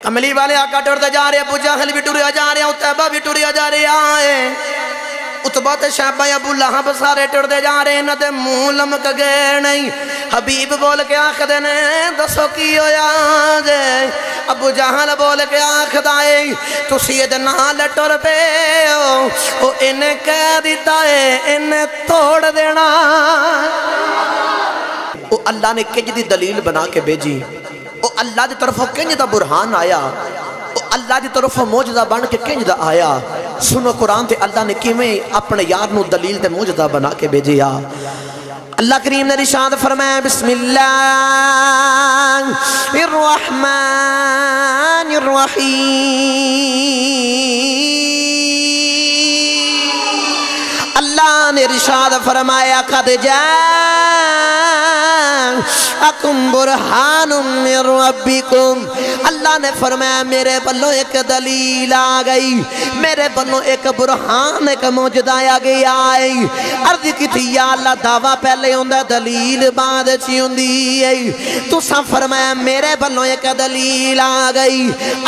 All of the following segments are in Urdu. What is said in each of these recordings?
کملی والے آقا ٹرتے جا رہے، ابو جہل بھی ٹریا جا رہے، عتبہ بھی ٹریا جا رہا ہے، عتبہ تے شیبہ ابو لہب سارے ٹرتے جا رہے، نہ تے منہ لمک گئے نہیں۔ حبیب بول کے آخدے نے دسو کی ہویا جے؟ ابو جہل بول کے آخدہ ہے تو سید نال ٹر پے ہو، وہ انہیں کہہ دیتا ہے انہیں توڑ دینا۔ وہ اللہ نے کنج دی دلیل بنا کے بھیجی، وہ اللہ دی طرف کنج دا برہان آیا، وہ اللہ دی طرف موجزہ بن کے کنج دا آیا۔ سنو قرآن تے اللہ نے کیویں اپنے یار نو دلیل تے موجزہ بنا کے بھیجیا۔ اللہ کریم نے ارشاد فرمایا بسم اللہ الرحمن الرحیم، اللہ نے ارشاد فرمایا قد جاءکم برہان من ربکم، اللہ نے فرمایا میرے بلوں ایک دلیل آ گئی، میرے بلوں ایک برہان ایک موجدہ آ گئی آئی۔ عرض کی تھی یا اللہ دعویٰ پہلے ہوندہ دلیل بعد چی ہوندی ہے، تو سا فرمایا میرے بلوں ایک دلیل آ گئی۔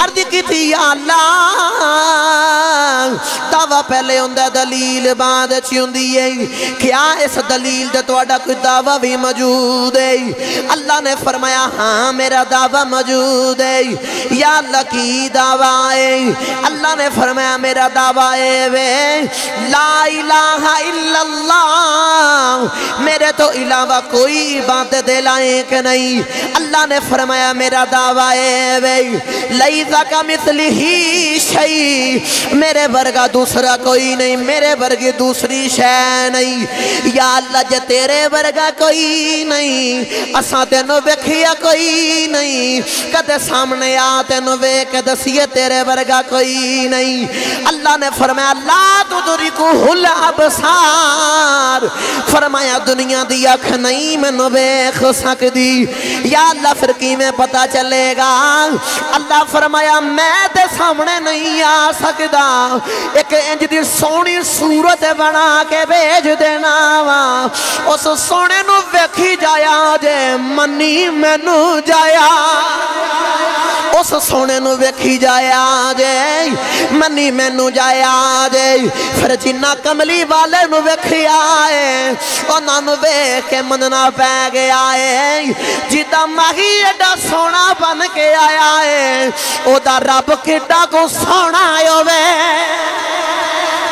عرض کی تھی یا اللہ دعویٰ پہلے ہوندہ دلیل بعد چی ہوندی ہے، کیا اس دلیل دے توڑا کوئی دعویٰ بھی موجود ہے؟ اللہ نے فرمایا ہاں میرا دعویٰ موجود ہے۔ یا اللہ کی دعویٰ ہے؟ اللہ نے فرمایا میرا دعویٰ ہے وے لا الہ الا اللہ، میرے تو علاوہ کوئی بات دلائیں کہ نہیں۔ اللہ نے فرمایا میرا دعویٰ ہے وے لیس کمثلہ شیء، میرے ورگا دوسرا کوئی نہیں، میرے ورگی دوسری شے نہیں۔ یا اللہ جے تیرے ورگا کوئی نہیں، اساں تینوں ویکھیا کوئی نہیں، کدے سامنے آ تینوں ویکھ دسیے تیرے ورگا کوئی نہیں۔ اللہ نے فرمایا لا تدرکہ الابصار، فرمایا دنیا دی اکھ نہیں مینوں ویکھ سکدی۔ یا اللہ پھر کیویں پتہ چلے گا؟ اللہ فرمایا میں تے سامنے نہیں آ سکدا، ایک انج دی سونی صورت بنا کے بھیج دینا وا، اس سونے نو ویکھی جایا جے منی مینوں جایا، اس سونے نو ویکھی جایا جے منی مینوں جایا جے۔ پھر جنہ کملی والے نو ویکھی آئے انہاں نو ویکھ کے مننا پہ گیا ہے، جدا ماہی ایڈا سونا بن کے آیا ہے او دا رب کیڈا کو سونا ہوے،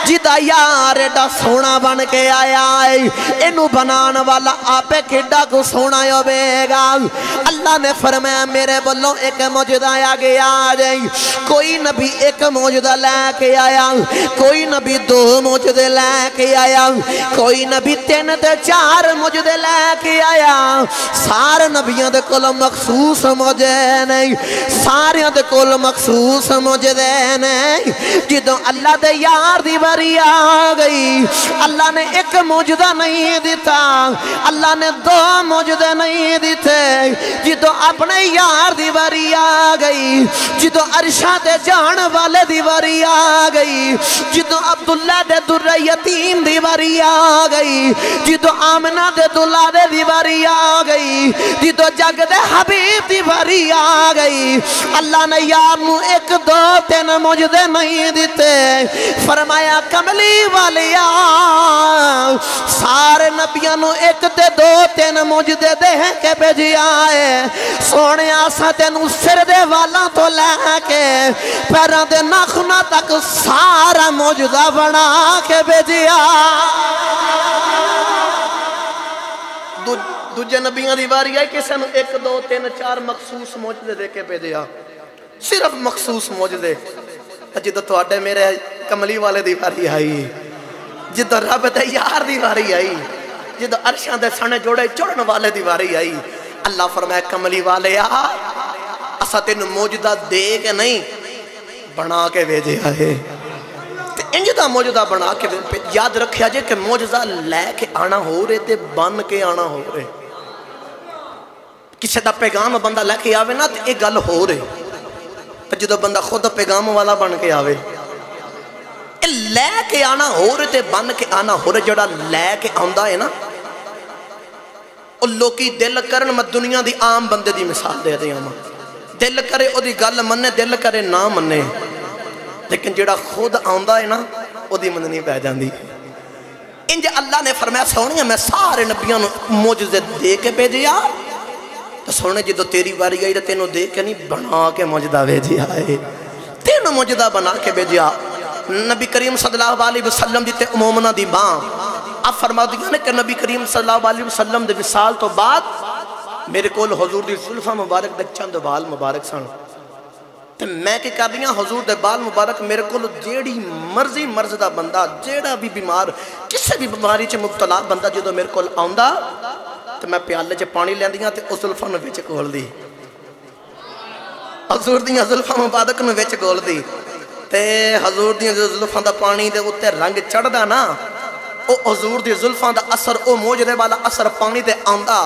جدا یار ایڈا سونا بن کے آیا ہے اینو بنان والا آپے کیڈا کو سونا ہوے گا۔ اللہ نے فرمایا میرے بلوں ایک موجودہ آ گیا جائے، کوئی نبی ایک موجودہ لے کے آیا، کوئی نبی دو موجودے لے کے آیا، کوئی نبی تین تے چار موجودے لے کے آیا۔ سارے نبیوں دے کول مخصوص موجودے نہیں، سارے دے کول مخصوص موجودے نہیں۔ جدوں اللہ دے یار دی باری آ گئی، اللہ نے ایک موجودہ نہیں دیتا، اللہ نے دو موجودے نہیں دیتے۔ جدوں اپنے یار دی باری آ گئی، جدوں عرشاں تے جان والے دی باری آ گئی، جدوں عبداللہ دے در یتیم دی باری آ گئی، جدوں آمنہ دے دلالے دی باری آ گئی، جدوں جگ دے حبیب دی باری آ گئی، اللہ نے یار نو ایک دو تین موجودے نہیں دیتے۔ فرمایا کملی والیا سارے نبیاں نو ایک تے دو تین موجودے دے کے بھیجیا ہے، سونے آسا تینو سر دے والا تو لے کے پیران دے ناخنا تک سارا موجودہ بنا کے بھیجیا۔ دوجہ نبیاں دی باری آئی کسے نو ایک دو تین چار مخصوص موجودے دے کے بھیجیا، صرف مخصوص موجودے۔ جدو تو آڈے میرے کملی والے دی باری آئی، جدو رب تے یار دی باری آئی، جدو عرشاں دے سنے جوڑے چڑھن والے دی باری آئی، اللہ فرمائے کملی والے آ اسا تینو موجودہ دے کے نہیں بنا کے بھیجے آئے۔ انجدہ موجودہ بنا کے یاد رکھیا جے کہ موجودہ لے کے آنا ہو رہے تے بن کے آنا ہو رہے۔ کسی دا پیغام بندہ لے کے آوے نا تے ایک گل ہو رہے، جدو بندہ خود پیغام والا بن کے آوے لے کے آنا ہو رہے تے بن کے آنا ہو رہے۔ جڑا لے کے آندہ ہے نا اور لوکی دل کرن میں دنیا دی عام بندے دی مثال دے دیا دل کرے او دی گل مننے دل کرے نہ مننے لیکن جڑا خود آندا ہے نا او دی مننی پہ جاندی انج اللہ نے فرمایا سونیا میں سارے نبیوں معجزے دے کے بھیجیا تو سونے جدو تیری باری آئی تو تینوں دے کے نہیں بنا کے معجزہ بھیجیا ہے تینوں معجزہ بنا کے بھیجیا نبی کریم صلی اللہ علیہ وسلم دیتے مومنہ دی ماں اب فرما دیا نے کہ نبی کریم صلی اللہ علیہ وسلم دے وصال تو بعد میرے کول حضور دی زلفہ مبارک دے چند بال مبارک سن تو میں کہ کر دیا حضور دے بال مبارک میرے کول جیڑی مرضی مرض دا بندہ جیڑا بھی بیمار کسے بھی بیماری چے مبتلا بندہ جدو میرے کول آندا تو میں پیالے چے پانی لین دیا تو اس زلفہ نے وچ کھول دی حضور دیا زلفہ مبارک نے وچ کھول دی تے حضور دیا زلفہ دا پانی دے اتے رنگ چڑھ دا نا او حضور دی زلفہ دا اثر او موجدے والا اثر پانی دے آندا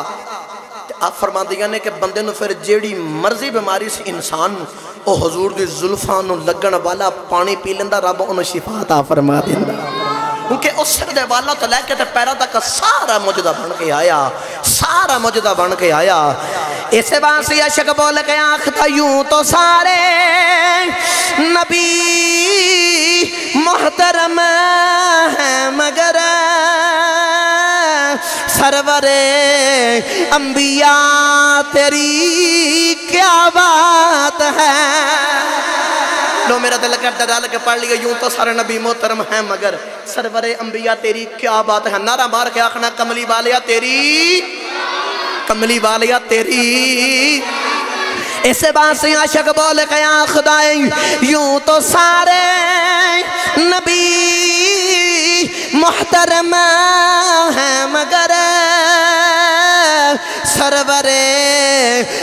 آپ فرما دیا نے کہ بندے نو پھر جیڑی مرضی بیماری سے انسان او حضور دی زلفہ نو لگن والا پانی پی لیندہ رب انہوں شفا عطا فرما دیندہ کیونکہ اس سر دے والا تو لے کے تے پیرا تک سارا مجدہ بن کے آیا سارا مجدہ بن کے آیا اسے باسی عشق بول کے آنکھتا یوں تو سارے نبی محترم ہیں مگر سرور انبیاء تیری کیا بات ہے لو میرا دل کر ڈال کے پڑھ لیا یوں تو سارے نبی محترم ہیں مگر سرور انبیاء تیری کیا بات ہے نعرہ مار کے آخنا کملی والیا تیری کملی والیا تیری اسے باسی عاشق بول کے آخدائیں یوں تو سارے نبی محترم ہیں مگر سرور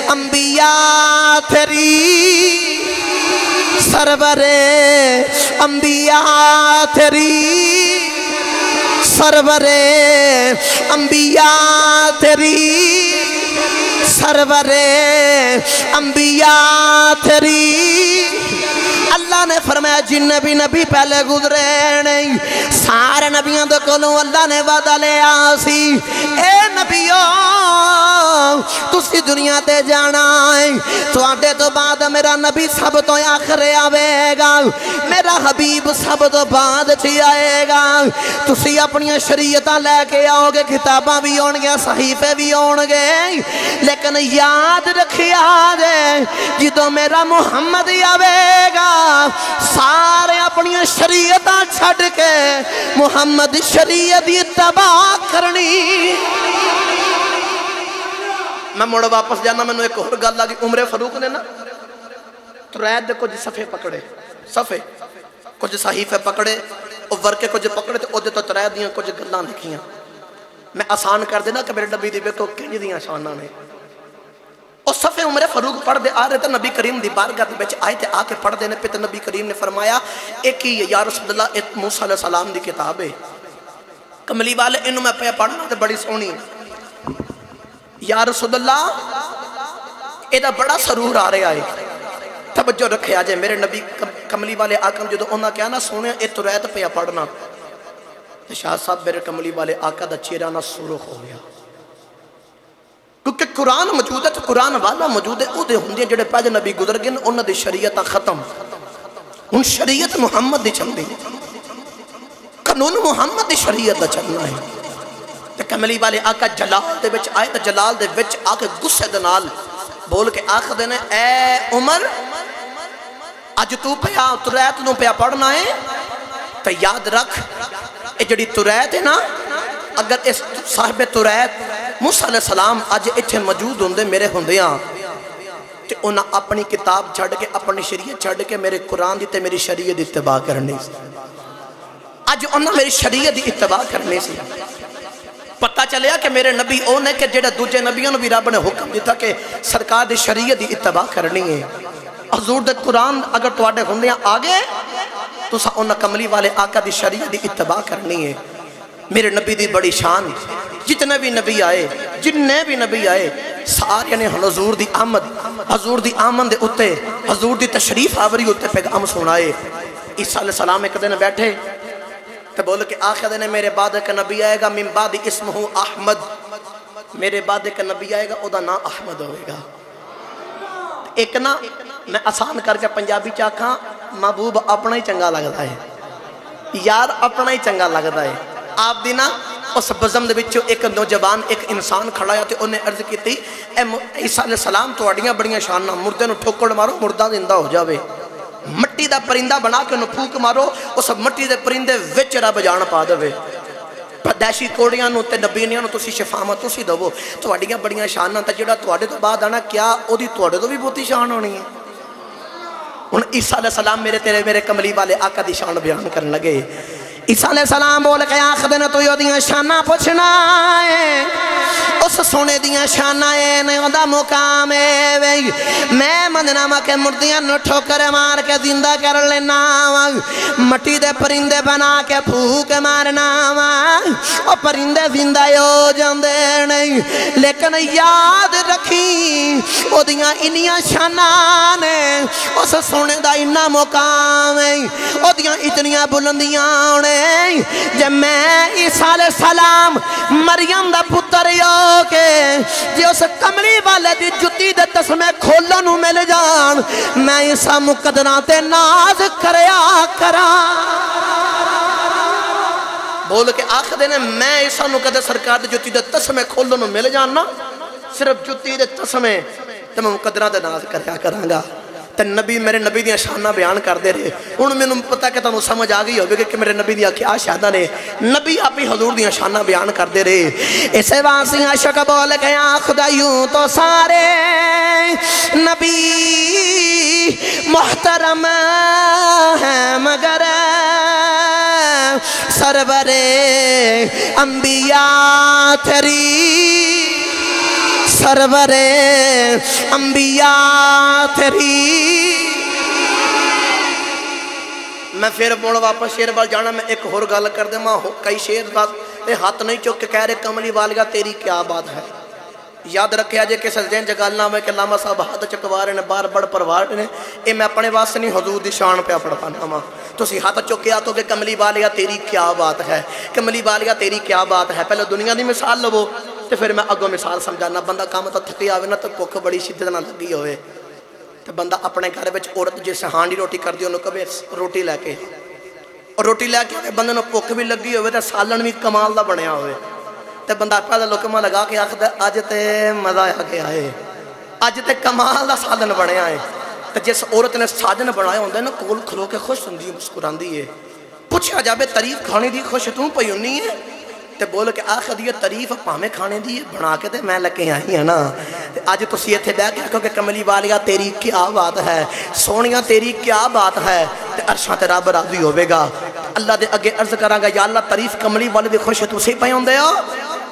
انبیاء تیری سرور انبیاء تیری سرور انبیاء تیری سرور انبیاء تیری اللہ نے فرمایا جن بھی نبی پہلے گزرے نہیں سارے نبیوں دے کولوں اللہ نے وعدہ لے آسی اے نبیوں تسی دنیا تے جانا ہے تو آٹے تو بعد میرا نبی سب تو آخر آوے گا میرا حبیب سب تو بعد چی آئے گا تسی اپنی شریعتہ لے کے آؤ گے کتاباں بھی ہون گے صحیفے بھی ہون گے لیکن یاد رکھیا دے جدو میرا محمد آوے گا سارے اپنی شریعتاں چھڑ کے محمد شریعت اتباع کرنی میں موڑا واپس جانا میں نے ایک اور گل لگی عمر فاروق نے نا ترید دے کچھ صفحے پکڑے صفحے کچھ صحیفے پکڑے اور ورکے کچھ پکڑے تو دے تو ترید دیاں کچھ گلاں لکھیاں میں آسان کر دینا کہ میرے نبی دی بیکو کنج دیاں شانہ نے اور صفحے عمر فاروق پڑھ دے آ رہے تھے نبی کریم دی بارگاہ دی بچ آئے تھے آ کے پڑھ دینے پہ نبی کریم نے فرمایا ایک ہی یا رسول اللہ ایک موسیٰ علیہ السلام دی کتاب ہے کملی والے انہوں میں پہ پڑھنا تھے بڑی سونی یا رسول اللہ ایدہ بڑا سرور آ رہے آئے توجہ رکھے آجے میرے نبی کملی والے آقا جو انہوں کیا نا سونے ایک تو رہت پہ پڑھنا تو شاہ صاحب میرے کملی والے آقا دا چیرانہ سرخ ہو گیا کیونکہ قرآن موجود ہے تو قرآن والا موجود ہے او دے ہندے جڑے پہلے نبی گزر گئے انہوں دے شریعتہ ختم ان شریعت محمد دی چل دی قانون محمد دی شریعت دا چلنا ہے تو کملی والے آقا جلال دے وچ آئے تو جلال دے وچ آکے گسے دنال بول کے آخ دینے اے عمر آج تو پیا تریت نو پیا پڑھنا ہے تو یاد رکھ اے جڑی تریت ہے نا اگر اس صاحب تریت موسیٰ علیہ السلام آج اتھے موجود ہوندے میرے ہوندیاں تو انہاں اپنی کتاب چھڑ کے اپنی شریعت چھڑ کے میرے قرآن دیتے میری شریعت اتباع کرنے سے آج انہاں میری شریعت اتباع کرنے سے پتہ چلیا کہ میرے نبی اونے کہ جڑا دوجے نبیوں نے بھی رب نے حکم دیتا کہ سرکار دی شریعت اتباع کرنی ہے حضور دے قرآن اگر تو آٹے ہوندیاں آگے تو سا انہاں کملی والے آقا دی شریعت اتباع کرنی ہے میرے نبی دی بڑی شان جتنے بھی نبی آئے جننے بھی نبی آئے سارے نے حضور دی آمد دے اتے حضور دی تشریف آوری اتے پیغام سنائے عیسیٰ علیہ السلام ایک دن بیٹھے تو بولے کہ آخر دن میرے بعد کا نبی آئے گا من بعد اسمہ احمد میرے بعد کا نبی آئے گا او دا نام احمد ہوئے گا ایک نا میں آسان کر کے پنجابی چاکھاں محبوب اپنا ہی چنگا لگتا ہے یار اپنا ہی چنگا لگتا ہے آپ دی نا اس بزم دے بچوں ایک نوجوان ایک انسان کھڑا ہے تے انہیں عرض کی تھی اے عیسیٰ علیہ السلام تو اڑیاں بڑیاں شانہ مردے نو ٹھوکڑ مارو مردہ زندہ ہو جاوے مٹی دا پرندہ بنا کے انہوں پھوک مارو اس مٹی دے پرندے وچ رب جان پا دوے پردیشی کوڑیاں نو تے نبینیاں نو تسی شفامہ تسی دو تو اڑیاں بڑیاں شانہ تا جڑا تو اڑے تو بعد آنا کیا او دی تو اڑے تو بھی بہتی شان ہونی ہے ان عیسیٰ علیہ السلام میرے تیرے میرے کملی والے آقا دی شان بیان کرنے لگے عیسیٰ علیہ السلام بول کے آخر دینا تو یو دیاں شانہ پوچھنا ہے اس سونے دیاں شانہ ہے نہیں دا مقام ہے میں مندنامہ کے مردیاں نو ٹھوکر مار کے زندہ کر لینا مٹی دے پرندے بنا کے پھوک مارنا اور پرندے زندہ ہو جاندے نہیں لیکن یاد رکھی او دیاں انیاں شانہ نے اس سونے دا انہ مقام ہے او دیاں اتنیاں بلندیاں نے جب میں عیسیٰ علیہ السلام مریم دا پتر یو کے جی اس کملی والے دی جتی دے تسمے کھولنو مل جان میں عیسیٰ مقدران تے ناز کریا کرا بول کے آخر دینے میں عیسیٰ مقدر سرکار دے جتی دے تسمے کھولنو مل جان نا صرف جتی دے تسمے تے میں مقدران تے ناز کریا کرانگا تے نبی میرے نبی دیاں شانہ بیان کر دے رہے انہوں میں پتا کہ تنہوں سمجھ آگئی ہوگی کہ میرے نبی دیاں کیا شہدہ نے نبی آپ ہی حضور دیاں شانہ بیان کر دے رہے اسے واسی عشق بول کے خدا یوں تو سارے نبی محترم ہیں مگر سرور انبیاء تیری سرور انبیاء تیری میں پھر بول واپس شیر بال جانا میں ایک اور گل کر دے ماں کئی شیر ہاتھ نہیں چوک کے کہہ رہے کملی والگا تیری کیا بات ہے یاد رکھے آجے کہ سجدین جگالنا ہوئے کہ علامہ صاحب ہاتھ چکوارے نے بار بڑ پروار نے اے میں اپنے واسطے نہیں حضور دی شان پہ پڑھتا ناما تو اسی ہاتھ چکے آتو کہ کملی والگا تیری کیا بات ہے کملی والگا تیری کیا بات ہے پہلے دنیا دی مثال لو تو پھر میں اگو مثال سمجھانا بندہ کام تو تھکی آوے نا تو بھوک بڑی شدت نہ لگی ہوئے تو بندہ اپنے گھر وچ عورت جیسے ہانڈی روٹی کر دی انہوں کبھی روٹی لے کے اور روٹی لے کے بندے نو بھوک بھی لگی ہوئے تو سالن بھی کمال دا بنیا ہوئے تو بندہ پہلا لقمہ لگا کے آخر آج تے مزہ آ کے آئے آج تے کمال دا سالن بنیا ہے تو جس عورت نے سالن بنایا ہوندے نا کول کھلو کے خوش ہوندی مسکران دی ہے پوچھا جابے تعریف کھانے دی خوش توں پئی ہونی ہے تے بول کے آخر دیئے تعریف پامے کھانے دیئے بنا کے تے میں لکے آئی ہیں نا آج تو سی تھے بیٹھ کے کہ کملی والیا تیری کیا بات ہے سونیاں تیری کیا بات ہے تے عرشاں تے رب راضی ہوے گا اللہ دے اگے عرض کراں گا یا اللہ تعریف کملی والے دی خوش تو سی پئی ہوندے ہو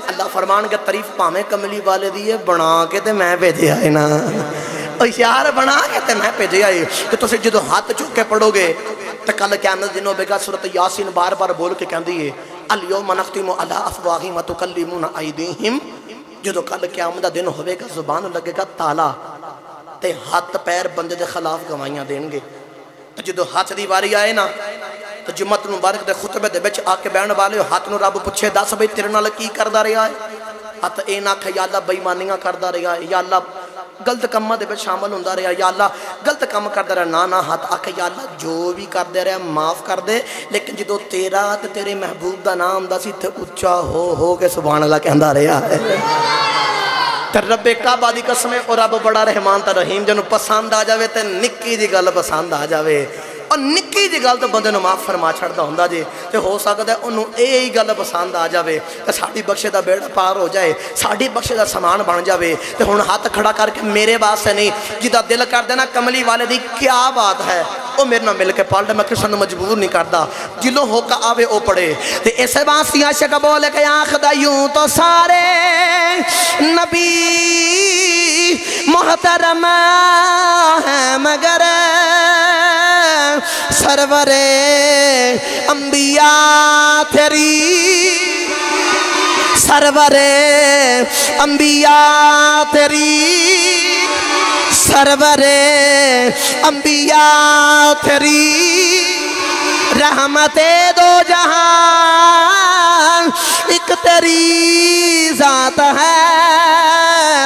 اللہ فرمان کے تعریف پامے کملی والے دیئے بنا کے تے میں بھیجے آئے نا اور یار بنا کے تے میں بھیجے آئے کہ تو سے جدو ہاتھ چوکے پڑھو گے تے کل قیامت دن ہوے گا سورۃ یاسین بار بار بول کے کہندی ہے الیوم نختم علی افواہہم وتکلمنا ایدیہم جدو کل قیامت دا دن ہوے گا زبان لگے گا تالا تے ہاتھ پیر بندے دے خلاف گوائیاں دین گے جدو ہاتھ دی واری آئے نا تو جمعت مبارک دے خطبے دے بچ آکے بیان والے ہاتھ نو رب پوچھے دس بھئی تیرے نال کی کردا رہا ہے ہاتھ اے نہ کہ یا اللہ بے ایمانیاں کردا رہا ہے یا اللہ غلط کاماں دے وچ شامل ہوندا رہا یا اللہ غلط کام کردا رہا نہ ہاتھ آکھے یا اللہ جو بھی کردے رہا معاف کر دے لیکن جدو تیرا تے تیرے محبوب دا نام دا سی تے اونچا ہو کے سبحان اللہ کہندا رہا ہے تے رب کعبہ دی قسم اور رب بڑا رحمان تے رحیم جنوں پسند آ جاوے تے نکی دی گل پسند آ جاوے اور نکی جی گل تو بندے نو معاف فرما چھڑدا ہوندا جے تے ہو سکدا ہے انہوں اے گل پسند آ جاوے تے ساڈی بخشے دا بیڑا پار ہو جائے ساڈی بخشے دا سامان بن جاوے تے ہن ہاتھ کھڑا کر کے میرے واسطے نہیں جدا دل کر دینا کملی والے دی کیا بات ہے او میرے نال مل کے پڑھ لے میں کسے نوں مجبور نہیں کردا جلوں ہو کا آوے او پڑھے تے ایسے واسطے عاشق بول کے آخدا یوں تو سارے نبی محترم ہیں مگر سرور انبیاء تیری سرور انبیاء تیری سرور انبیاء تیری رحمت دو جہاں ایک تیری ذات ہے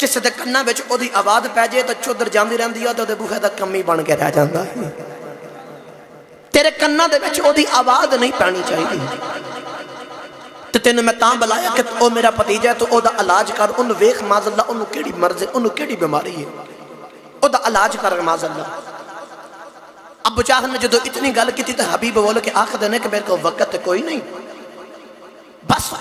ਕਿਸੇ ਦੇ ਕੰਨਾਂ ਵਿੱਚ ਉਹਦੀ ਆਵਾਜ਼ ਪੈ ਜਾਏ ਤਾਂ ਚੁੱਦਰ ਜਾਂਦੀ ਰਹਿੰਦੀ ਆ ਤੇ ਉਹਦੇ ਬੂਹੇ ਦਾ ਕੰਮੀ ਬਣ ਕੇ ਰਹਿ ਜਾਂਦਾ ਹੈ। ਤੇਰੇ ਕੰਨਾਂ ਦੇ ਵਿੱਚ ਉਹਦੀ ਆਵਾਜ਼ ਨਹੀਂ ਪੈਣੀ ਚਾਹੀਦੀ। ਤੇ ਤੈਨੂੰ ਮੈਂ ਤਾਂ ਬੁਲਾਇਆ ਕਿ ਉਹ ਮੇਰਾ ਭਤੀਜਾ, ਤੂੰ ਉਹਦਾ ਇਲਾਜ ਕਰ। ਉਹਨੂੰ ਵੇਖ ਮਾਜ਼ਅੱਲਾ ਉਹਨੂੰ ਕਿਹੜੀ ਮਰਜ਼ ਹੈ, ਉਹਨੂੰ ਕਿਹੜੀ ਬਿਮਾਰੀ ਹੈ, ਉਹਦਾ ਇਲਾਜ ਕਰ ਮਾਜ਼ਅੱਲਾ। ਅਬੂ ਜਾਹਲ ਨੇ ਜਦੋਂ ਇਤਨੀ ਗੱਲ ਕੀਤੀ ਤਾਂ ਹਬੀਬ ਬੋਲ ਕੇ ਆਖਦੇ ਨੇ ਕਿ ਮੇਰੇ ਕੋਲ ਵਕਤ ਕੋਈ ਨਹੀਂ, ਬਸ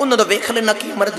ਉਹਨਾਂ ਦਾ ਵੇਖ ਲੈਣਾ ਕੀ ਮਰਦ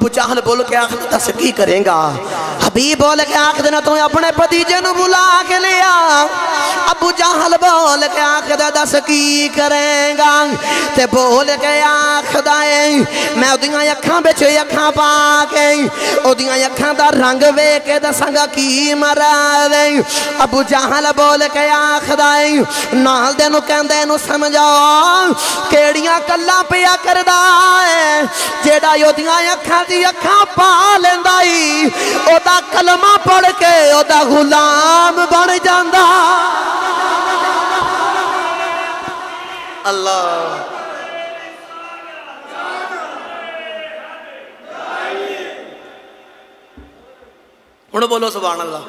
ابو جہل بول کے آخر دس کی کریں گا؟ حبیب بول کے آخر دینا تو اپنے بھتیجے نو بلا کے لیا۔ ابو جہل بول کے آخر دس کی کریں گا؟ تے بول کے آخر دائیں میں ادیاں اکھاں بچ اکھاں پا کے ادیاں اکھاں دا رنگ وے کے دساں گا کی مرادے۔ ابو جہل بول کے آخر دائیں نال دے نو کہندے نو سمجھاؤ کیڑیاں کلاں پیا کردا ہے جیڑا یودیاں اکھاں دی اکھاں پا لیندائی او دا کلمہ پڑھ کے او دا غلام بن جاندا۔ اللہ ہن بولو سبحان اللہ۔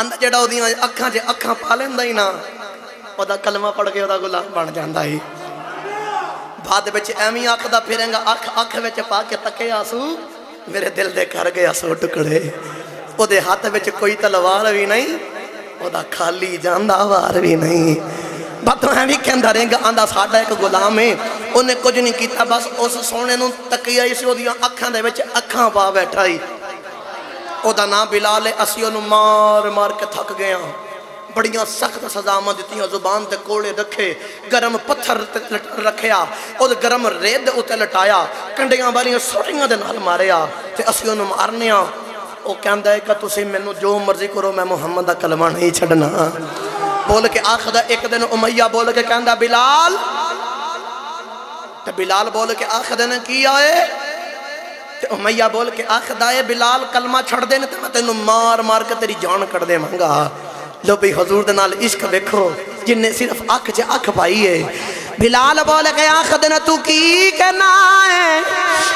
اندر جیڑا او دیاں اکھاں چ اکھاں پا لیندائی نا او دا کلمہ پڑھ کے او دا غلام بن جاندا ہی۔ بعد بچ ایمی آنکھ دا پھریں گا آنکھ بچ پا کے تکے آسو میرے دل دے کر گیا سو ٹکڑے۔ او دے ہاتھ بچ کوئی تلوار بھی نہیں او دا خالی جاندہ وار بھی نہیں۔ باتوں ایمی کہندہ رہیں گا آندہ ساڑھا ایک غلام ہے انہیں کچھ نہیں کیتا بس اس سونے نوں تکیا اسی او دیاں اکھاں دے بچ اکھاں پا بیٹھائی۔ او دا نام بلال ہے اسی انہوں مار مار کے تھک گیا بڑیاں سخت سزامہ دیتیاں زبان تے کوڑے رکھے گرم پتھر رکھیا او دے گرم رید اتے لٹایا کنڈیاں باریاں سوٹیاں دے نال ماریا تے اسی انہوں مارنیا او کہندہ ہے کہ تسی میں جو مرضی کرو میں محمد دا کلمہ نہیں چھڑنا۔ بول کے آخدہ ایک دن امیہ بول کے کہندہ بلال تے بلال بول کے آخدہ نے کیا ہے تے امیہ بول کے آخدہ ہے بلال کلمہ چھڑ دینے تے میں تینوں مار مار کے تیری جان کر دے مانگا۔ لو بھی حضور دے نال عشق دیکھو جن نے صرف آنکھ چے آنکھ پائی ہے۔ بلال بول کے آنکھ دینا تو کی کہنا ہے؟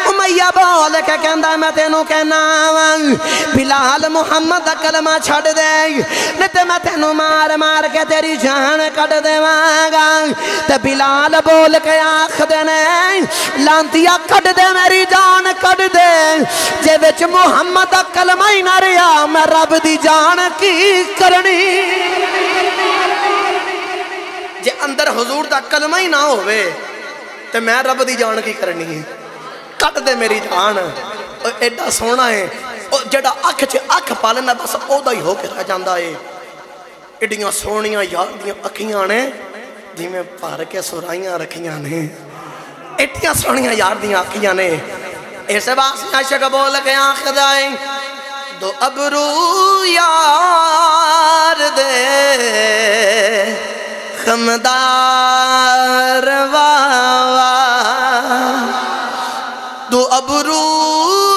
امیہ بول کے کہندہ میں تینوں کہنا بلال محمد دا کلمہ چھڑ دے نہیں میں تینوں مار مار کے تیری جان کٹ دے مانگا۔ تے بلال بول کے آنکھ دینے لانتیا کٹ دے میری جان کٹ دے جے وچ محمد دا کلمہ ہی نہ ریا میں رب دی جان کی کرنی۔ جے اندر حضور دا کلمہ ہی نہ ہوئے تے میں رب دی جان کی کرنی ہے۔ کٹ دے میری جان ایڈا سونا ہے جڑا اکھ چے اکھ پالنا بس او دا ہی ہو کے رہ جاندہ ہے۔ ایڈیاں سونیاں یار دیاں اکھیاں نے جی میں پار کے سورائیاں رکھیاں نے ایڈیاں سونیاں یار دیاں اکھیاں نے۔ ایسے باسی عاشق بول کے آنکھ دائیں دو ابرو یار دے خمدار واوا دو ابرو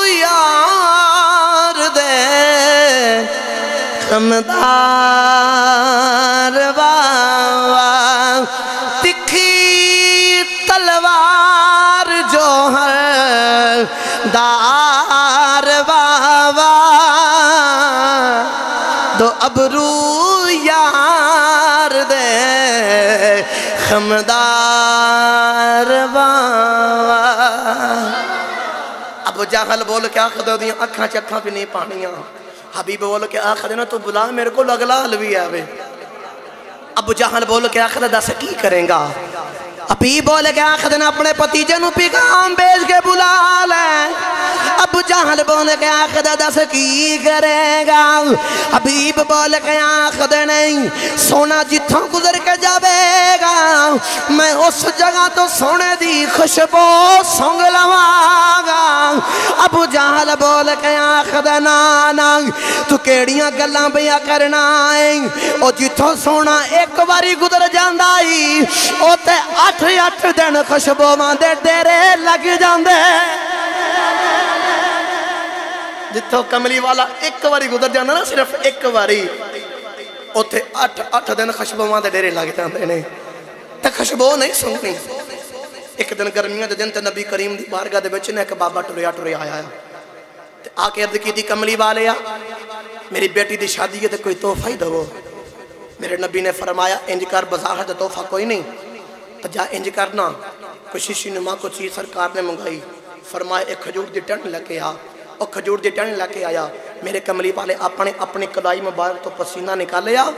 یار دے خمدار واوا تکھی تلوار جوہر دار واوا دو ابرو یار دے خمدار واوا۔ ابو جہل بول کے آخر دیاں اکھاں چکھاں بھی نہیں پانیاں۔ حبیب بول کے آخر دینا تو بلا میرے کو لگلا حلوی آوے۔ ابو جہل بول کے آخر دا سکی کریں گا؟ حبیب بول کے آخر دینا اپنے پتیجے نو پیغام بیج کے بلا لیں۔ ابو جہل بول کے آخر دا سکی کرے گا؟ حبیب بول کے آخر نہیں سونا جتھوں گزر کے جاوے گا میں اس جگہ تو سونے دی خوشبو سونگ لواں گا۔ ابو جہل بول کے آخر نانا تو کیڑیاں گلاں بیا کرنا ہے او جتھوں سونا ایک باری گزر جاندائی او تے 8 دن خوشبو ماندے ڈیرے لگ جاندے۔ جتھوں کملی والا ایک باری گزر جانا نا صرف ایک باری اوتھے 8 دن خوشبوواں دے ڈیرے لگ جاندے نے تے خوشبو نہیں سونگنی۔ ایک دن گرمیاں دے دن تے نبی کریم دی بارگاہ دے وچ نے ایک بابا ٹریا آیا تے آ کے عرض کیتی کملی والیا میری بیٹی دی شادی ہے تے کوئی تحفہ ہی دو۔ میرے نبی نے فرمایا انج کر بازار تے تحفہ کوئی نہیں تو جا انج کرنا کوئی شیشی نما کو چیز سرکار نے منگائی فرمایا ایک کھجور دی ٹن لے کے آ اور کھجور دی ٹن لے کے آیا۔ میرے کملی والے اپنے کلائی مبارک تو پسینہ نکالیا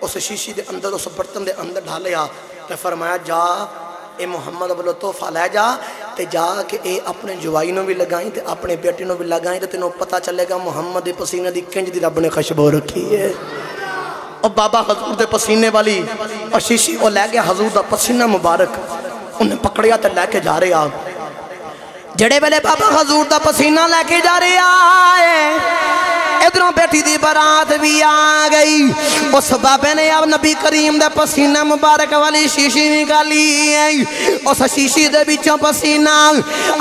اس شیشی دے اندر اس برتن دے اندر ڈالیا تے فرمایا جا اے محمد بلو تحفہ لے جا تے جا کے اے اپنے جوائی نو بھی لگائیں تے اپنے بیٹے نو بھی لگائیں تے تینوں پتہ چلے گا محمد دے پسینے دی کنج دی رب نے خوشبو رکھی ہے۔ اور بابا حضور دے پسینے والی اور شیشی وہ لے گیا حضور دا پسینہ مبارک انہیں پکڑیا تے لے کے جا رہے آپ جڑے ویلے بابا حضور دا پسینہ لے کے جا رہے آئے ادھروں بیٹی دی برات بھی آ گئی اس بابے نے اب نبی کریم دے پسینہ مبارک والی شیشی نکالی ہے اس شیشی دے بچوں پسینہ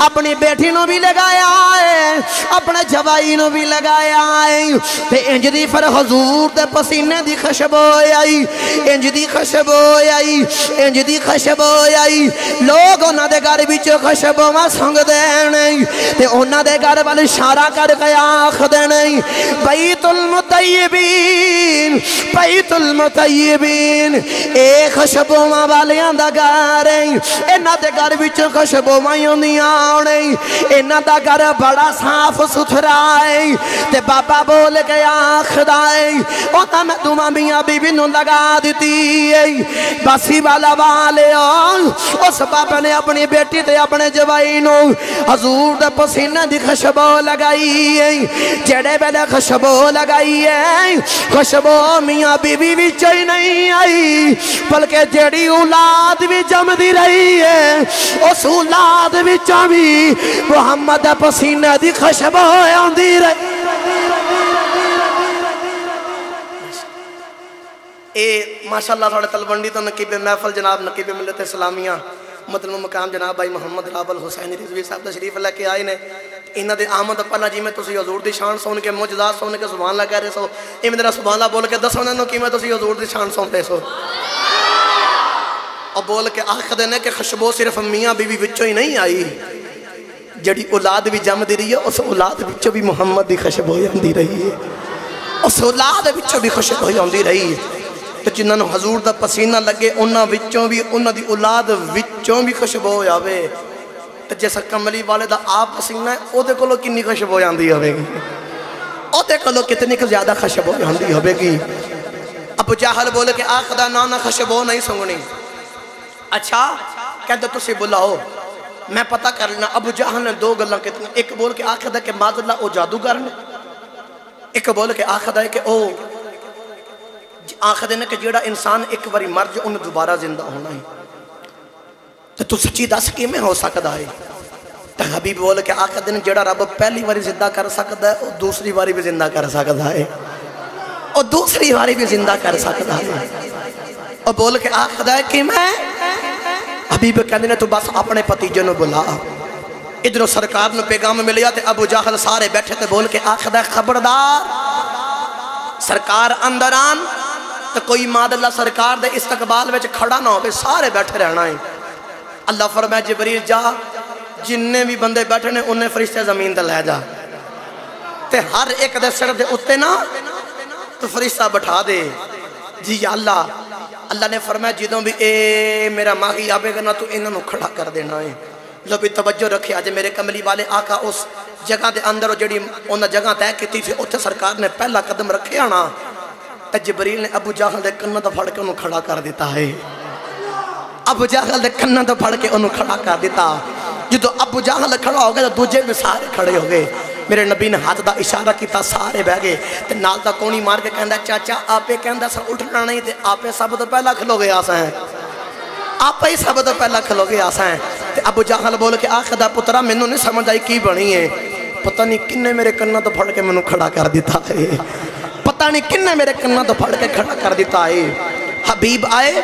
اپنی بیٹی نو بھی لگایا ہے اپنے جوائی نو بھی لگایا ہے تے انج دی پھر حضور دے پسینے دی خوشبو آئی انج دی خوشبو آئی انج دی خوشبو آئی لوگ انہاں دے گھر وچوں خوشبو سنگ دے تے انہاں دے گھر والے اشارہ کر کے آکھ دینے بیت المطیبین بیت المطیبین اے خوشبوواں والیاں دا گھر ہے انہاں دے گھر وچ خوشبوواں ہوندیاں نے انہاں دا گھر بڑا صاف ستھرا ہے تے بابا بول کے آکھدا ہے اوتاں میں دوواں میاں بیوی نوں لگا دتی ہے باسی والا والے اس بابا نے اپنی بیٹی تے اپنے جوائی نو حضور دے پسینے دی خوشبو لگائی ہے جڑے ویلے خوشبو لگائی ہے خوشبو میاں بیوی وچوں ہی نہیں آئی بلکہ جڑی اولاد بھی جم دی رہی ہے اس اولاد وچوں بھی محمد دے پسینے دی خوشبو آندی رہی اے ماشاءاللہ تھوڑے تلونڈی تو نقیب محفل جناب نقیب ملت اسلامیہ مطلب مقام جناب بھائی محمد رابل حسین رضوی صاحب تشریف لے کے آئے نے انہاں دے آمد پہلا جی میں تسی حضور دی شان سن کے معجزات سن کے سبحان اللہ کہہ رہے سو ایویں ذرا سبحان اللہ بول کے دسو انہاں کی میں تسی حضور دی شان سن رہے سو اور بول کے آخدے نے کہ خوشبو صرف میاں بیوی وچوں ہی نہیں آئی جڑی اولاد بھی جم دی رہی ہے اس اولاد وچوں بھی محمد دی خوشبو آندی رہی ہے اس اولاد وچوں بھی خوشبو آندی رہی ہے تو جنہاں نو حضور دا پسینہ لگے انہاں وچوں بھی انہاں دی اولاد وچوں بھی خوشبو آوے تو جیسا کملی والے دا آپ پسینہ ہے او دے کولو کنی خوشبو آندی ہوئے گی او دے کولو کتنی کو زیادہ خوشبو آندی ہوئے گی ابو جہل بولے کہ آخدہ نانا خوشبو نہیں سنگنی اچھا کہتے تسی بلاؤ میں پتہ کر لینا ابو جہل نے دو گلاں کتنی ایک بول کے آخدہ کہ ماذ اللہ او جادوگر نے ایک بول کے آخدہ ہے کہ او آخدہ ہے کہ جیڑا انسان ایک باری مر جو انہیں دوبارہ زندہ ہونا ہے تو سچی دس کی میں ہو سکتا ہے تو حبیب بول کے آخدہ ہے جیڑا رب پہلی باری زندہ کر سکتا ہے اور دوسری باری بھی زندہ کر سکتا ہے اور دوسری باری بھی زندہ کر سکتا ہے اور بول کے آخدہ ہے کہ میں حبیب کہنے نے تو بس اپنے پتیجے نو بلا ادھر سرکار نے پیغام ملیا تے ابو جہل سارے بیٹھے تے بول کے آخدہ ہے خبردار سرکار اندران تو کوئی ماد اللہ سرکار دے استقبال میں کھڑا نہ ہو سارے بیٹھے رہنا ہے اللہ فرمائے جبریل جا جننے بھی بندے بیٹھے نے انہیں فرشتے زمین تے لے جا تے ہر ایک دے سر دے اتے نا تو فرشتہ بٹھا دے جی یا اللہ اللہ نے فرمایا جدوں بھی اے میرا ماہی آبے گا نا تو انہوں کھڑا کر دینا ہے لو بھی توجہ رکھے آج میرے کملی والے آقا اس جگہ دے اندر جڑی انہوں جگہ تے کیتی تھی اتھے سرکار نے پہلا قدم رکھے آنا جبریل نے ابو جہل دے کنہ تو پھڑ کے انہوں کھڑا کر دیتا ہے ابو جہل دے کنہ تو پھڑ کے انہوں کھڑا کر دیتا جدو ابو جہل کھڑا ہو گئے تو دوجے بھی سارے کھڑے ہو گئے میرے نبی نے ہاتھ دا اشارہ کیتا سارے بہ گئے تے نال دا کونی مار کے کہندا چاچا آپے کہندا سا اٹھنا نہیں تے آپے سب تو پہلا کھلو گے آسا ہیں آپے ہی سب تو پہلا کھلو گے آسا ہیں تے ابو جہل بول کے آخدہ پترہ میں نے سمجھ آئی کی بنی ہے پتہ نہیں کنے میرے کنہ تو پھڑ کے میں نے کھڑا کر دیتا ہے پتہ نہیں کنے میرے کنہ تو پھڑ کے کھڑا کر دیتا ہے حبیب آئے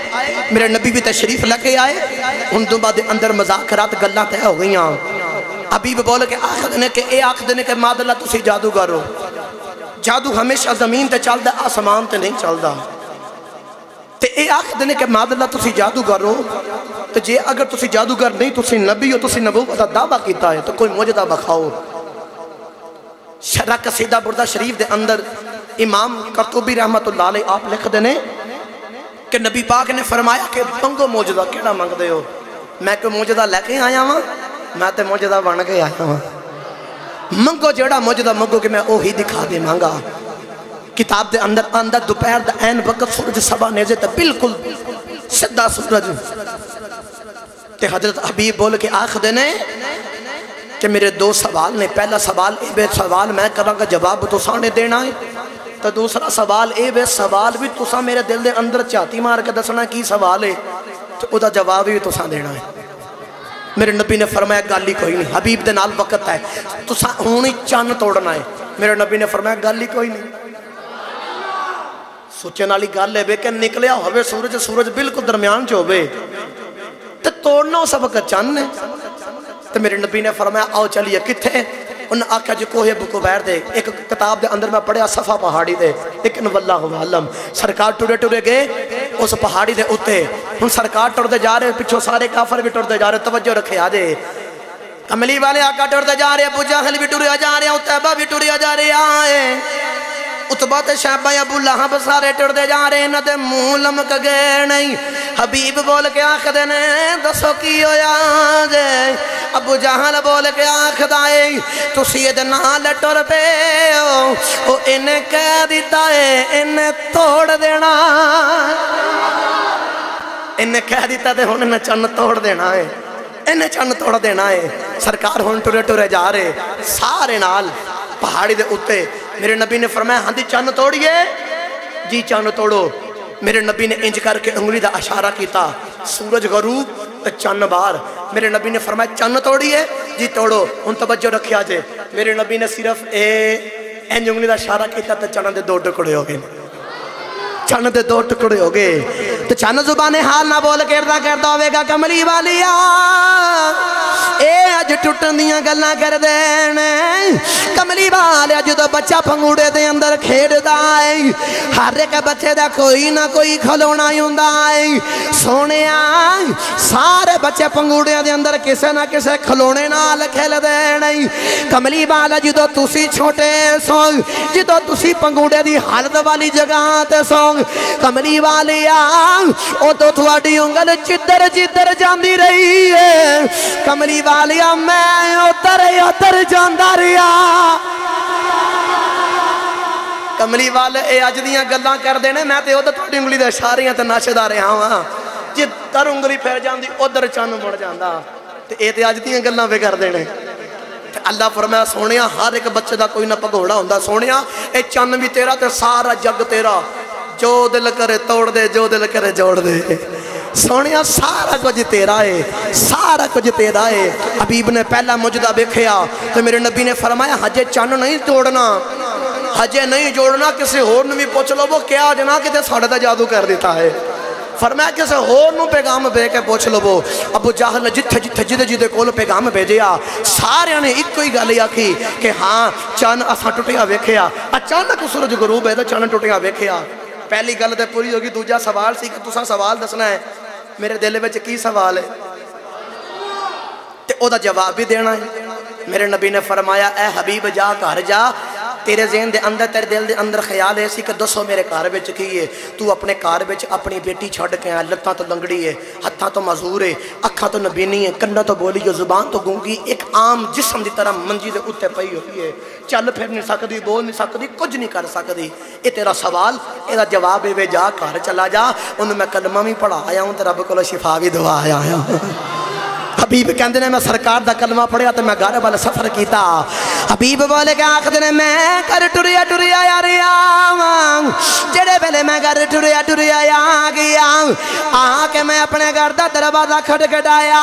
میرے نبی بھی تشریف لگے آئے ان دو بعد اندر مذاکرات گلہ تے ہو گئی حبیب بولے کہ آخر دینے کہ اے آخر دینے کہ ماد اللہ تسی جادوگر ہو جادو ہمیشہ زمین تے چل دا آسمان تے نہیں چل دا تے اے آخر دینے کہ ماد اللہ تسی جادوگر ہو تو جے اگر تسی جادوگر نہیں تسی نبی ہو تسی نبوت دا دعویٰ کیتا ہے تو کوئی موجدہ بکھاؤ شرح قصیدہ بردہ شریف دے اندر امام قرطبی رحمت اللہ علیہ آپ لکھ دینے کہ نبی پاک نے فرمایا کہ منگو موجدہ کیڑا منگ دے ہو میں کوئی موجدہ لے کے آیا ہوں میں تے موجدہ بن کے آیا ہوں منگو جیڑا موجدہ منگو کہ میں اوہی دکھا دے مانگا کتاب دے اندر دوپہر دا این وقت سورج سبا نیزے تے بالکل صدہ سورج تے حضرت حبیب بول کے آخ دینے کہ میرے دو سوال نے، پہلا سوال اے بے سوال میں کروں گا جواب تو سانے دینا ہے، تو دوسرا سوال اے بے سوال بھی تو ساں میرے دل دے اندر چاہتی مار کے دسنا کی سوال ہے، تو او دا جواب بھی تو ساں دینا ہے۔ میرے نبی نے فرمایا گل ہی کوئی نہیں، حبیب دے نال وقت ہے، تو ساں ہونی چند توڑنا ہے۔ میرے نبی نے فرمایا گل ہی کوئی نہیں، سوچے نالی گل ہے بے کہ نکلیا ہوئے سورج بالکل درمیان جو ہوئے تو توڑنا ہو سب کا چند ہے۔ تو میرے نبی نے فرمایا آؤ چلیے کتھے، انہوں نے آکھا جو کوہ بکویر دے، ایک کتاب دے اندر میں پڑھیا صفا پہاڑی دے، لیکن واللہ عالم سرکار ٹورے گئے اس پہاڑی دے اتے، ہن سرکار ٹور دے جا رہے، پچھو سارے کافر بھی ٹور دے جا رہے، توجہ رکھے آجے کملی والے آقا ٹور دے جا رہے، ابو جہل بھی ٹوریا جا رہے، عتبہ بھی ٹوریا جا رہے آئے، عتبہ تے شعبہ ابو لہب سارے ٹر دے جا رہے، نہ دے منہ لمک گئے نہیں۔ حبیب بول کے آنکھ دینے دسو کی ہویا جے، ابو جہل بول کے آنکھ دائے تو سید نال ٹر پے او انہیں کہہ دیتا ہے انہیں توڑ دینا، انہیں کہہ دیتا ہے انہیں چند توڑ دینا ہے، انہیں چند توڑ دینا ہے۔ سرکار ہون ٹورے جا رہے سارے نال پہاڑی دے اتے، میرے نبی نے فرمایا ہاں دی چند توڑیے، جی چند توڑو۔ میرے نبی نے انج کر کے انگلی دا اشارہ کیتا، سورج غروب چند بار، میرے نبی نے فرمایا چند توڑیے، جی توڑو۔ ان توجہ رکھیا جے، میرے نبی نے صرف انج انگلی دا اشارہ کیتا تو چند دے دو ٹکڑے ہو گئے، چند دے دو ٹکڑے ہو گئے۔ تو چند زبان حال نہ بول کرتا ہوئے گا کملی والیا اے اج ٹوٹن دیاں گلاں کر دینے، کملی والیا جدو بچہ پھنگوڑے دے اندر کھیڑ دائے، ہر ایک بچے دا کوئی نہ کوئی کھلونا ہوندا ہے، سونے آئے سارے بچے پھنگوڑے دے اندر کسے نہ کسے کھلونے نال کھیل دینے۔ کملی والا جدو تسی چھوٹے سو، جدو تسی پھنگوڑے دی حالت والی جگہ تے سو، کملی والیا او تو تھوڑی انگل جدر جاندی رہی ہے، کملی والیا میں اتر جاندہ رہا۔ کملی والے اے اج دیاں گلاں کر دینے، میں تے ادھر تھوڑی انگلی دے اشاریاں تے ناشدہ رہا ہوں، جدر انگلی پھر جاندی ادھر چند مڑ جاندہ، تے اے تے اج دیاں گلاں پہ کر دینے۔ اللہ فرمایا سونیا ہر ایک بچے دا کوئی نہ پگھوڑا ہوندہ، سونیا اے چند بھی تیرا تے سارا جگ تیرا، جو دل کرے توڑ دے جو دل کرے جوڑ دے، سونیا سارا کچھ تیرا ہے، سارا کچھ تیرا ہے۔ حبیب نے پہلا مجدہ بیکھیا تو میرے نبی نے فرمایا ہجے چند نہیں توڑنا، ہجے نہیں جوڑنا، کسی اور نے بھی پوچھ لو وہ کیا جنا کہ تے ساڑھے دا جادو کر دیتا ہے۔ فرمایا کسی اور نو پیغام بے کے پوچھ لو وہ۔ ابو جہل جتھے جدے کول پیغام بھیجیا، سارے نے ایک کوئی گل آکھی کہ ہاں چند اساں ٹوٹیا ویکھیا، اچانک سورج غروب ہے تو چند ٹوٹیا ویکھیا۔ پہلی گل تے پوری ہوگی، دوجا سوال سی کہ تساں سوال دسنا ہے، میرے دل وچ کی سوال ہے تے او دا جواب بھی دینا ہے۔ میرے نبی نے فرمایا اے حبیب جا گھر جا، تیرے ذہن دے اندر تیرے دل دے اندر خیال ہے سی کہ دسو میرے گھر وچ کی ہے، تو اپنے گھر وچ اپنی بیٹی چھڈ کے آیا، لتاں تو لنگڑی ہے، ہتھاں تو معذور ہے، اکھاں تو نبینی ہے، کناں تو بولی ہے، زبان تو گونگی، ایک عام جسم دی طرح منجی دے اوتے پئی ہوئی ہے، چل پھر نہیں سکدی، بول نہیں سکدی، کچھ نہیں کر سکدی۔ اے تیرا سوال، اے دا جواب ہے جا گھر چلا جا، انہوں میں کلمہ بھی پڑھا آیا ہوں تے رب کو شفا بھی دعا آیا ہوں۔ حبیب کہندے نے میں سرکار دا کلمہ پڑھیا تو میں گھر والا سفر کیتا۔ حبیب بولے کہ آخ دنے میں گھر ٹریا یا رہا، جڑے پہلے میں گھر ٹریا یا گیا، آ کے میں اپنے گھر دا دروازہ کھٹکھٹایا،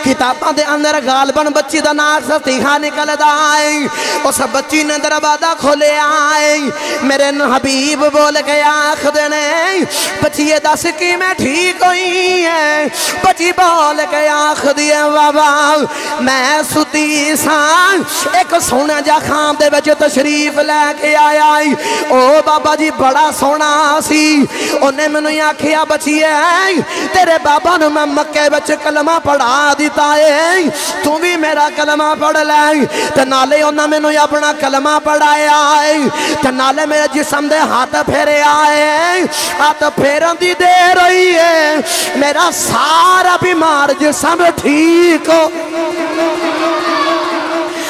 کتاباں دے اندر غالباً بچی دا نام ستیحہ نکل دائے، اس بچی نے دروازہ کھولے آئے، میرے حبیب بول کے آخ دنے بچی دس کی میں ٹھیک ہوئی ہے، بچی بول کے آخ دیئے بابا میں ستی سان ایک سونا جا خام دے بچے تشریف لے کے آیا، او بابا جی بڑا سونا سی، انہیں میں نے آکھیا بچی ہے تیرے بابا نے میں مکہ بچے کلمہ پڑھا دیتا ہے، تو بھی میرا کلمہ پڑھ لے، تے نالے انہیں میں نے اپنا کلمہ پڑھایا ہے، تے نالے میرے جسم دے ہاتھ پھیرے آئے، ہاتھ پھیرن دی دے رہی ہے، میرا سارا بیمار جسم ٹھیک ہو۔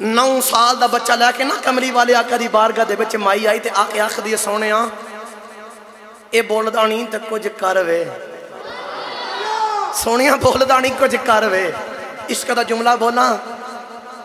9 ਸਾਲ ਦਾ ਬੱਚਾ ਲੈ ਕੇ ਨਾ ਕਮਲੀ ਵਾਲੇ ਆਕਾ ਦੀ ਬਾਰਗਾਹ ਦੇ ਵਿੱਚ ਮਾਈ ਆਈ ਤੇ ਆ ਕੇ ਆਖਦੀ ਹੈ ਸੋਹਣਿਆ ਇਹ ਬੋਲਦਾ ਨਹੀਂ ਤੇ ਕੁਝ ਕਰ ਵੇ ਸੋਹਣਿਆ ਬੋਲਦਾ ਨਹੀਂ ਕੁਝ ਕਰ ਵੇ ਇਸ਼ਕ ਦਾ ਜੁਮਲਾ ਬੋਲਾਂ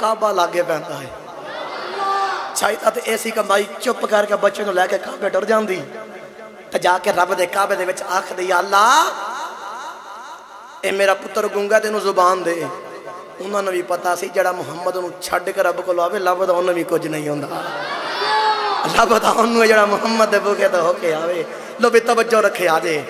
ਕਾਬਾ ਲਾਗੇ ਪੈਂਦਾ ਹੈ ਚਾਹੀਦਾ ਤੇ ਐਸੀ ਕਿ ਮਾਈ ਚੁੱਪ ਕਰਕੇ ਬੱਚੇ ਨੂੰ ਲੈ ਕੇ ਕਾਬੇ ਡਰ ਜਾਂਦੀ ਤੇ ਜਾ ਕੇ ਰੱਬ ਦੇ ਕਾਬੇ ਦੇ ਵਿੱਚ ਆਖਦੀ ਯਾ ਅੱਲਾ ਇਹ ਮੇਰਾ ਪੁੱਤਰ ਗੁੰਗਾ ਤੈਨੂੰ ਜ਼ੁਬਾਨ ਦੇ ਉਹਨਾਂ ਨੂੰ ਵੀ ਪਤਾ ਸੀ ਜਿਹੜਾ ਮੁਹੰਮਦ ਨੂੰ ਛੱਡ ਕੇ ਰੱਬ ਕੋਲ ਆਵੇ ਲੱਭਦਾ ਉਹਨੂੰ ਵੀ ਕੁਝ ਨਹੀਂ ਹੁੰਦਾ ਲੱਭਦਾ ਉਹਨੂੰ ਜਿਹੜਾ ਮੁਹੰਮਦ ਦੇ ਬੁਗੇ ਤੋਂ ਹੋ ਕੇ ਆਵੇ ਲੋ ਵੀ ਤਵੱਜੋ ਰੱਖਿਆ ਜੇ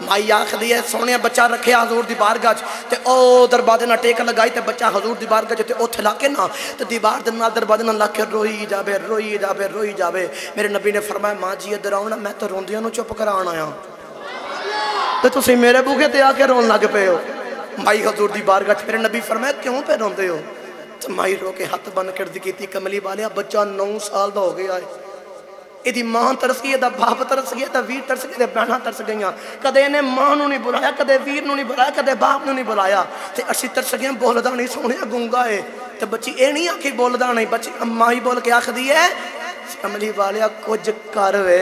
ਮਾਈ ਆਖਦੀ ਹੈ ਸੋਹਣਿਆ ਬੱਚਾ ਰੱਖਿਆ ਹਜ਼ੂਰ ਦੀ ਬਾਰਗਾਹ 'ਚ ਤੇ ਉਹ ਦਰਵਾਜ਼ੇ ਨਾਲ ਟੇਕ ਲਗਾਈ ਤੇ ਬੱਚਾ ਹਜ਼ੂਰ ਦੀ ਬਾਰਗਾਹ 'ਚ ਤੇ ਉੱਥੇ ਲਾ ਕੇ ਨਾ ਤੇ ਦੀਵਾਰ ਦੇ ਨਾਲ ਦਰਵਾਜ਼ੇ ਨਾਲ ਲਾ ਕੇ ਰੋਈ ਜਾਵੇ ਮੇਰੇ ਨਬੀ ਨੇ ਫਰਮਾਇਆ ਮਾਂ ਜੀ ਇੱਧਰ ਆਓ ਨਾ ਮੈਂ ਤਾਂ ਰੋਂਦਿਆਂ ਨੂੰ ਚੁੱਪ ਕਰਾਉਣ ਆਇਆ ਤੇ ਤੁਸੀਂ ਮੇਰੇ ਬੂਹੇ ਤੇ ਆ ਕੇ ਰੋਣ ਲੱਗ ਪਏ ਹੋ ਮਾਈ ਹਜ਼ੂਰ ਦੀ ਬਾਰਗਾਹ 'ਚ ਮੇਰੇ ਨਬੀ ਫਰਮਾਇਆ ਕਿਉਂ ਪੇ ਰੋਂਦੇ ਹੋ ਤੇ ਮਾਈ ਰੋ ਕੇ ਹੱਥ ਬੰਨ ਕੇ ਅਰਜ਼ ਕੀਤੀ ਕਮਲੀ ਵਾਲਿਆ ਬੱਚਾ 9 ਸਾਲ ਦਾ ਹੋ ਗਿਆ ਹੈ ਇਹਦੀ ਮਾਂ ਤਰਸ ਗਈ ਇਹਦਾ ਬਾਪ ਤਰਸ ਗਿਆ ਤਾਂ ਵੀਰ ਤਰਸ ਗਏ ਤੇ ਭੈਣਾਂ ਤਰਸ ਗਈਆਂ ਕਦੇ ਇਹਨੇ ਮਾਂ ਨੂੰ ਨਹੀਂ ਬੁਲਾਇਆ ਕਦੇ ਵੀਰ ਨੂੰ ਨਹੀਂ ਬੁਲਾਇਆ ਕਦੇ ਬਾਪ ਨੂੰ ਨਹੀਂ ਬੁਲਾਇਆ ਤੇ ਅਸੀਂ ਤਰਸ ਗਏ ਬੋਲਦਾ ਨਹੀਂ ਸੋਹਣਿਆ ਗੁੰਗਾ ਏ ਤੇ ਬੱਚੀ ਇਹ ਨਹੀਂ ਆਖੀ ਬੋਲਦਾ ਨਹੀਂ ਬੱਚੀ ਮਾਂ ਹੀ ਬੋਲ ਕੇ ਆਖਦੀ ਹੈ ਕਮਲੀ ਵਾਲਿਆ ਕੁਝ ਕਰ ਵੇ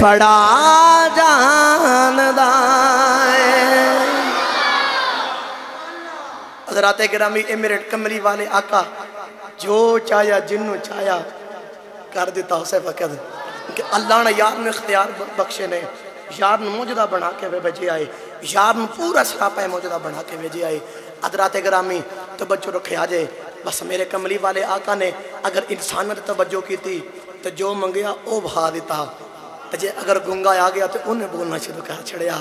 پڑا جاندا ہے۔ حضرات گرامی، اے میرے کملی والے آقا جو چاہیا جنوں چاہیا کر دیتا اسے فقط کہ اللہ نے یار نے اختیار بخشے نے، یار نے موجودہ بنا کے بھیجے آئے، یار نے پورا سراپا موجودہ بنا کے بھیجے آئے۔ حضرات گرامی توجہ رکھے آجے، بس میرے کملی والے آقا نے اگر انسان نے توجہ کی تھی تو جو منگیا او بہا دیتا، اگر گنگا آ گیا تو انہیں بولنا شروع کر چھڑیا،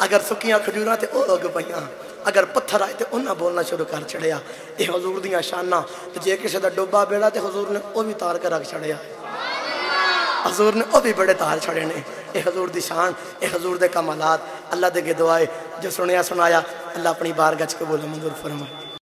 اگر سکیاں کھجوراں تے او اگ پیاں، اگر پتھر آئے تے انہیں بولنا شروع کر چھڑیا۔ یہ حضور دیاں شانہ، جے کسی دا ڈوبا بیڑا تے حضور نے او بھی تار کر رکھ چھڑیا، حضور نے او بھی بڑے تار چھڑے نے۔ اے حضور دی شان، اے حضور دے کمالات، اللہ دے کے دعائے جو سنیا سنایا، اللہ اپنی بارگاہ وچ قبول منظور فرمائے۔